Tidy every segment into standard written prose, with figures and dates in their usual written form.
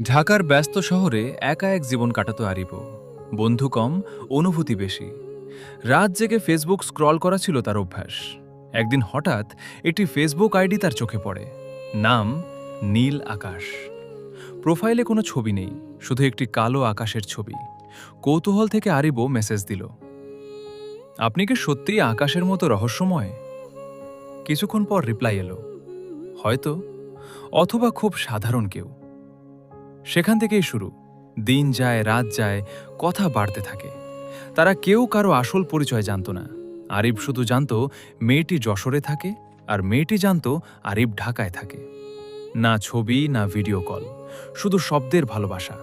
ঢাকার ব্যস্ত শহরে একা এক জীবন কাটাতো আরিবও। বন্ধু কম, অনুভূতি বেশি। রাত জেগে ফেসবুক স্ক্রল করা ছিল তার অভ্যাস। একদিন হঠাৎ একটি ফেসবুক আইডি তার চোখে পড়ে। নাম নীল আকাশ। প্রোফাইলে কোনো ছবি নেই, শুধু একটি কালো আকাশের ছবি। কৌতূহল থেকে আরিবও মেসেজ দিল, আপনি কি সত্যিই আকাশের মতো রহস্যময়? কিছুক্ষণ পর রিপ্লাই এলো, হয়তো, অথবা খুব সাধারণ কেউ। সেখান থেকেই শুরু। দিন যায়, রাত যায়, কথা বাড়তে থাকে। তারা কেউ কারো আসল পরিচয় জানত না। আরিব শুধু জানত মেয়েটি যশোরে থাকে, আর মেয়েটি জানত আরিব ঢাকায় থাকে। না ছবি, না ভিডিও কল, শুধু শব্দের ভালোবাসা।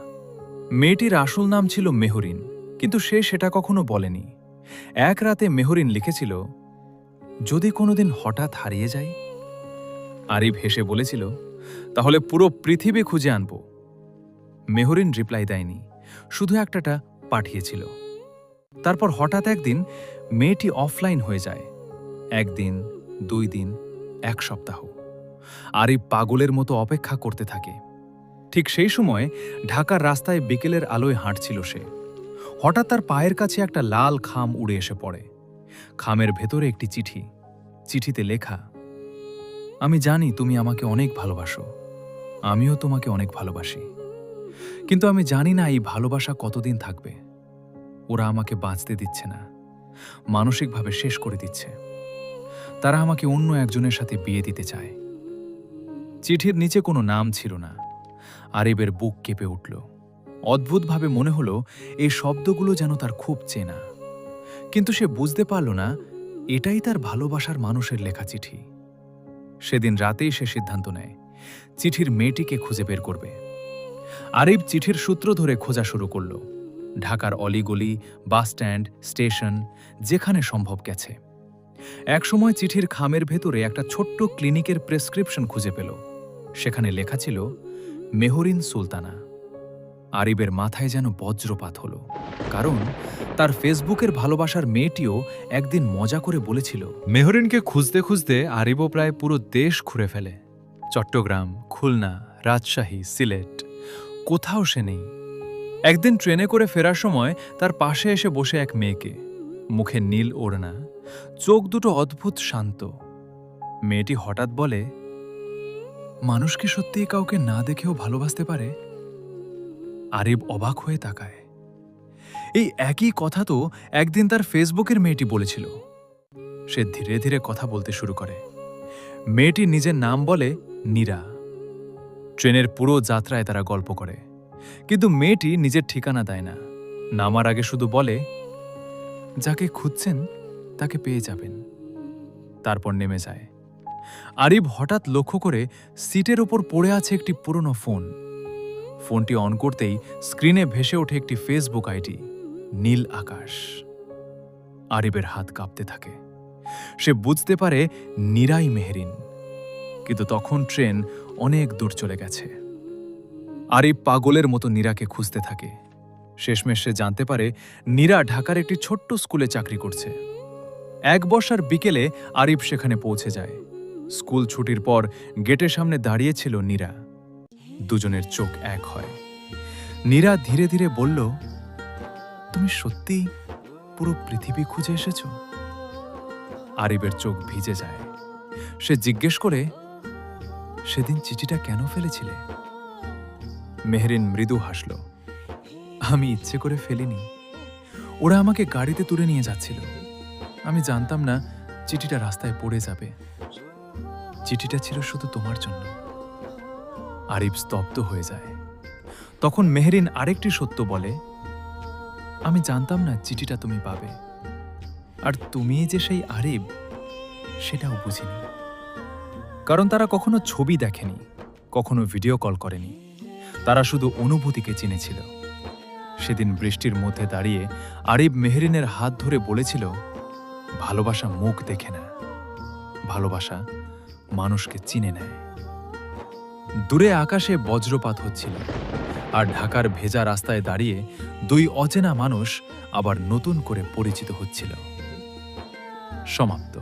মেয়েটির আসল নাম ছিল মেহরিন, কিন্তু সে সেটা কখনো বলেনি। এক রাতে মেহরিন লিখেছিল, যদি কোনোদিন হঠাৎ হারিয়ে যাই। আরিব হেসে বলেছিল, তাহলে পুরো পৃথিবী খুঁজে আনব। মেহরিন রিপ্লাই দেয়নি, শুধু একটাটা পাঠিয়েছিল। তারপর হঠাৎ একদিন মেয়েটি অফলাইন হয়ে যায়। একদিন, 2 দিন, 1 সপ্তাহ। আরিব পাগলের মতো অপেক্ষা করতে থাকে। ঠিক সেই সময় ঢাকার রাস্তায় বিকেলের আলোয় হাঁটছিল সে। হঠাৎ তার পায়ের কাছে একটা লাল খাম উড়ে এসে পড়ে। খামের ভেতরে একটি চিঠি। চিঠিতে লেখা, আমি জানি তুমি আমাকে অনেক ভালোবাসো, আমিও তোমাকে অনেক ভালোবাসি। কিন্তু আমি জানি না এই ভালোবাসা কতদিন থাকবে। ওরা আমাকে বাঁচতে দিচ্ছে না, মানসিকভাবে শেষ করে দিচ্ছে। তারা আমাকে অন্য একজনের সাথে বিয়ে দিতে চায়। চিঠির নিচে কোনো নাম ছিল না। আরিবের বুক কেঁপে উঠল। অদ্ভুতভাবে মনে হলো এই শব্দগুলো যেন তার খুব চেনা। কিন্তু সে বুঝতে পারল না এটাই তার ভালোবাসার মানুষের লেখা চিঠি। সেদিন রাতেই সে সিদ্ধান্ত নেয় চিঠির মেয়েটিকে খুঁজে বের করবে। আরিব চিঠির সূত্র ধরে খোঁজা শুরু করল। ঢাকার অলিগলি, বাসস্ট্যান্ড, স্টেশন, যেখানে সম্ভব গেছে। একসময় চিঠির খামের ভেতরে একটা ছোট্ট ক্লিনিকের প্রেসক্রিপশন খুঁজে পেল। সেখানে লেখা ছিল মেহরিন সুলতানা। আরিবের মাথায় যেন বজ্রপাত হলো, কারণ তার ফেসবুকের ভালোবাসার মেয়েটিও একদিন মজা করে বলেছিল, মেহরিনকে খুঁজতে খুঁজতে আরিবও প্রায় পুরো দেশ ঘুরে ফেলে। চট্টগ্রাম, খুলনা, রাজশাহী, সিলেট, কোথাও সে নেই। একদিন ট্রেনে করে ফেরার সময় তার পাশে এসে বসে এক মেয়েকে, মুখে নীল ওড়না, চোখ দুটো অদ্ভুত শান্ত। মেয়েটি হঠাৎ বলে, মানুষ কি সত্যিই কাউকে না দেখেও ভালোবাসতে পারে? আরিব অবাক হয়ে তাকায়। এই একই কথা তো একদিন তার ফেসবুকের মেয়েটি বলেছিল। সে ধীরে ধীরে কথা বলতে শুরু করে। মেয়েটি নিজের নাম বলে নীরা। ট্রেনের পুরো যাত্রায় তারা গল্প করে, কিন্তু মেয়েটি নিজের ঠিকানা দেয় না। নামার আগে শুধু বলে, যাকে খুঁজছেন তাকে পেয়ে যাবেন। তারপর নেমে যায়। আরিব হঠাৎ লক্ষ্য করে সিটের ওপর পড়ে আছে একটি পুরনো ফোন। ফোনটি অন করতেই স্ক্রিনে ভেসে ওঠে একটি ফেসবুক আইডি, নীল আকাশ। আরিবের হাত কাঁপতে থাকে। সে বুঝতে পারে নীরাই মেহরিন। কিন্তু তখন ট্রেন অনেক দূর চলে গেছে। আরিব পাগলের মতো নীরাকে খুঁজতে থাকে। শেষমেশ সে জানতে পারে নীরা ঢাকার একটি ছোট্ট স্কুলে চাকরি করছে। 1 বর্ষার বিকেলে আরিব সেখানে পৌঁছে যায়। স্কুল ছুটির পর গেটের সামনে দাঁড়িয়েছিল নীরা। দুজনের চোখ এক হয়। নীরা ধীরে ধীরে বলল, তুমি সত্যিই পুরো পৃথিবী খুঁজে এসেছ? আরিবের চোখ ভিজে যায়। সে জিজ্ঞেস করে, সেদিন চিঠিটা কেন ফেলেছিলে? মেহরিন মৃদু হাসল, আমি ইচ্ছে করে ফেলিনি। ওরা আমাকে গাড়িতে তুলে নিয়ে যাচ্ছিল। আমি জানতাম না চিঠিটা রাস্তায় পড়ে যাবে। চিঠিটা ছিল শুধু তোমার জন্য। আরিব স্তব্ধ হয়ে যায়। তখন মেহরিন আরেকটি সত্য বলে, আমি জানতাম না চিঠিটা তুমি পাবে। আর তুমি যে সেই আরিব, সেটাও বুঝিনি। কারণ তারা কখনো ছবি দেখেনি, কখনো ভিডিও কল করেনি। তারা শুধু অনুভূতিকে চিনেছিল। সেদিন বৃষ্টির মধ্যে দাঁড়িয়ে আরিব মেহরিনের হাত ধরে বলেছিল, ভালোবাসা মুখ দেখে না, ভালোবাসা মানুষকে চিনে নেয়। দূরে আকাশে বজ্রপাত হচ্ছিল, আর ঢাকার ভেজা রাস্তায় দাঁড়িয়ে 2 অচেনা মানুষ আবার নতুন করে পরিচিত হচ্ছিল। সমাপ্ত।